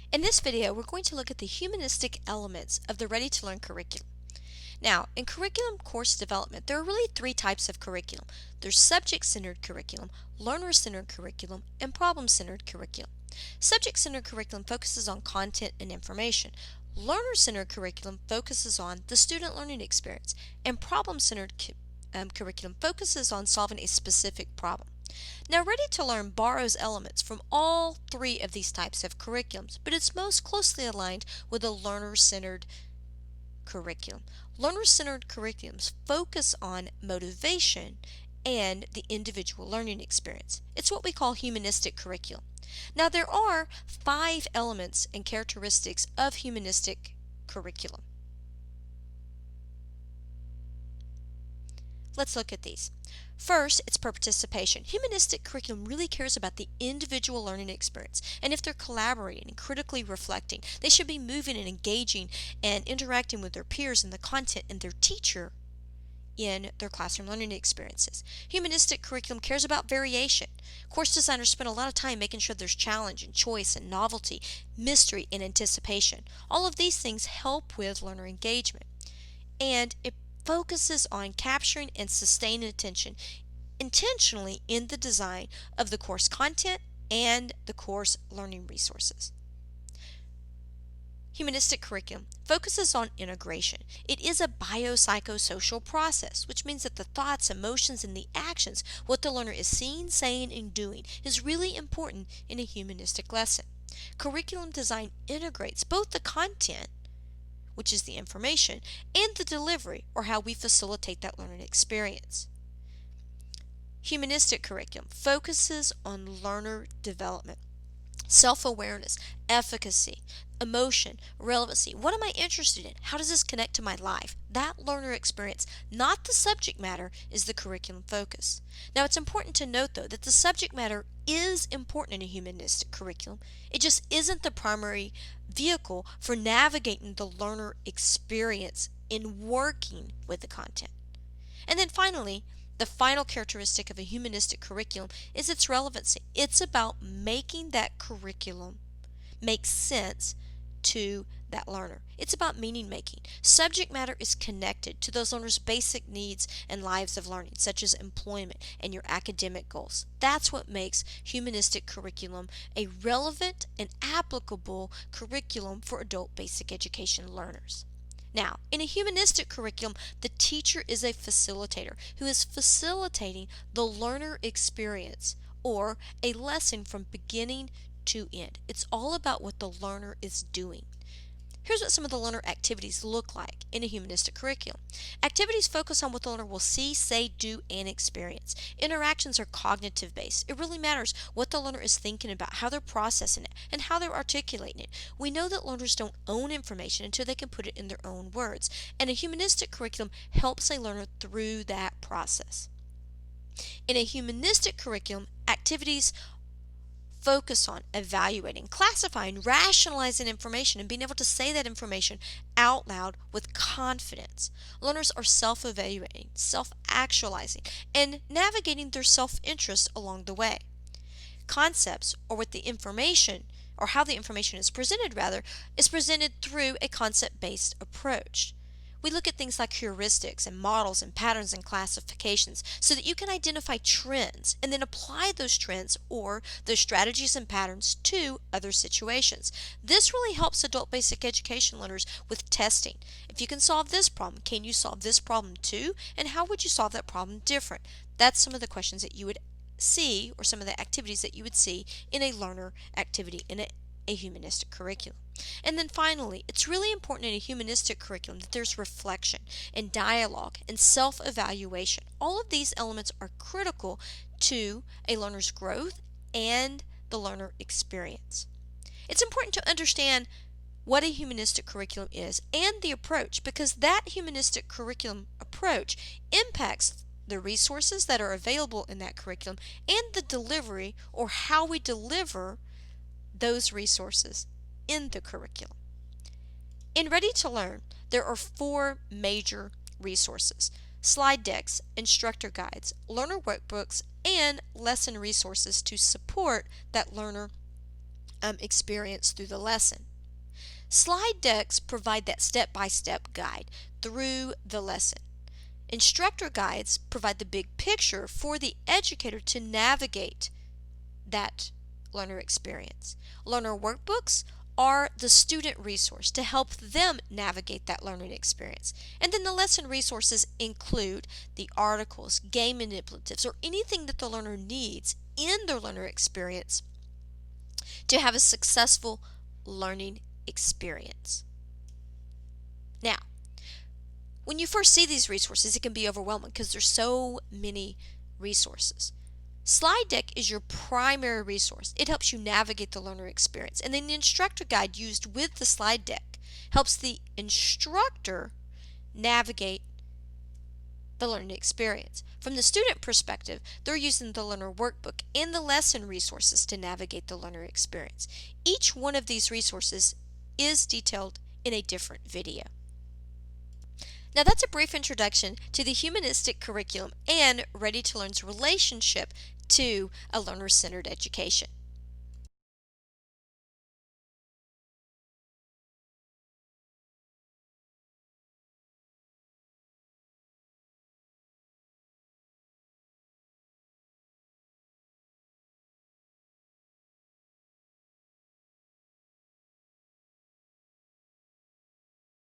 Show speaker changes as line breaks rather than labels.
In this video, we're going to look at the humanistic elements of the Ready to Learn curriculum. Now, in curriculum course development, there are really three types of curriculum. There's subject-centered curriculum, learner-centered curriculum, and problem-centered curriculum. Subject-centered curriculum focuses on content and information. Learner-centered curriculum focuses on the student learning experience, and problem-centered curriculum focuses on solving a specific problem. Now, Ready to Learn borrows elements from all three of these types of curriculums, but it's most closely aligned with a learner-centered curriculum. Learner-centered curriculums focus on motivation and the individual learning experience. It's what we call humanistic curriculum. Now, there are 5 elements and characteristics of humanistic curriculum. Let's look at these. First, it's participation. Humanistic curriculum really cares about the individual learning experience, and if they're collaborating and critically reflecting, they should be moving and engaging and interacting with their peers and the content and their teacher in their classroom learning experiences. Humanistic curriculum cares about variation. Course designers spend a lot of time making sure there's challenge and choice and novelty, mystery and anticipation. All of these things help with learner engagement. And it focuses on capturing and sustaining attention intentionally in the design of the course content and the course learning resources. Humanistic curriculum focuses on integration. It is a biopsychosocial process, which means that the thoughts, emotions, and the actions, what the learner is seeing, saying, and doing, is really important in a humanistic lesson. Curriculum design integrates both the content, which is the information, and the delivery, or how we facilitate that learning experience. Humanistic curriculum focuses on learner development, self-awareness, efficacy, emotion, relevancy. What am I interested in? How does this connect to my life? That learner experience, not the subject matter, is the curriculum focus. Now, it's important to note, though, that the subject matter is important in a humanistic curriculum. It just isn't the primary vehicle for navigating the learner experience in working with the content. And then finally, the final characteristic of a humanistic curriculum is its relevancy. It's about making that curriculum make sense to that learner. It's about meaning making. Subject matter is connected to those learners' basic needs and lives of learning, such as employment and your academic goals. That's what makes humanistic curriculum a relevant and applicable curriculum for adult basic education learners. Now, in a humanistic curriculum, the teacher is a facilitator who is facilitating the learner experience or a lesson from beginning to end. It's all about what the learner is doing. Here's what some of the learner activities look like in a humanistic curriculum. Activities focus on what the learner will see, say, do, and experience. Interactions are cognitive based. It really matters what the learner is thinking about, how they're processing it, and how they're articulating it. We know that learners don't own information until they can put it in their own words, and a humanistic curriculum helps a learner through that process. In a humanistic curriculum, activities focus on evaluating, classifying, rationalizing information, and being able to say that information out loud with confidence. Learners are self-evaluating, self-actualizing, and navigating their self-interest along the way. Concepts, or what the information, or how the information is presented rather, is presented through a concept-based approach. We look at things like heuristics and models and patterns and classifications so that you can identify trends and then apply those trends or those strategies and patterns to other situations. This really helps adult basic education learners with testing. If you can solve this problem, can you solve this problem too? And how would you solve that problem different? That's some of the questions that you would see, or some of the activities that you would see in a learner activity in a humanistic curriculum. And then finally, it's really important in a humanistic curriculum that there's reflection and dialogue and self-evaluation. All of these elements are critical to a learner's growth and the learner experience. It's important to understand what a humanistic curriculum is and the approach, because that humanistic curriculum approach impacts the resources that are available in that curriculum and the delivery, or how we deliver those resources in the curriculum. In Ready to Learn, there are 4 major resources: slide decks, instructor guides, learner workbooks, and lesson resources to support that learner experience through the lesson. Slide decks provide that step-by-step guide through the lesson. Instructor guides provide the big picture for the educator to navigate that learner experience. Learner workbooks are the student resource to help them navigate that learning experience. And then the lesson resources include the articles, game manipulatives, or anything that the learner needs in their learner experience to have a successful learning experience. Now, when you first see these resources, it can be overwhelming because there's so many resources. Slide deck is your primary resource. It helps you navigate the learner experience. And then the instructor guide used with the slide deck helps the instructor navigate the learning experience. From the student perspective, they're using the learner workbook and the lesson resources to navigate the learner experience. Each one of these resources is detailed in a different video. Now that's a brief introduction to the humanistic curriculum and Ready to Learn's relationship to a learner-centered education.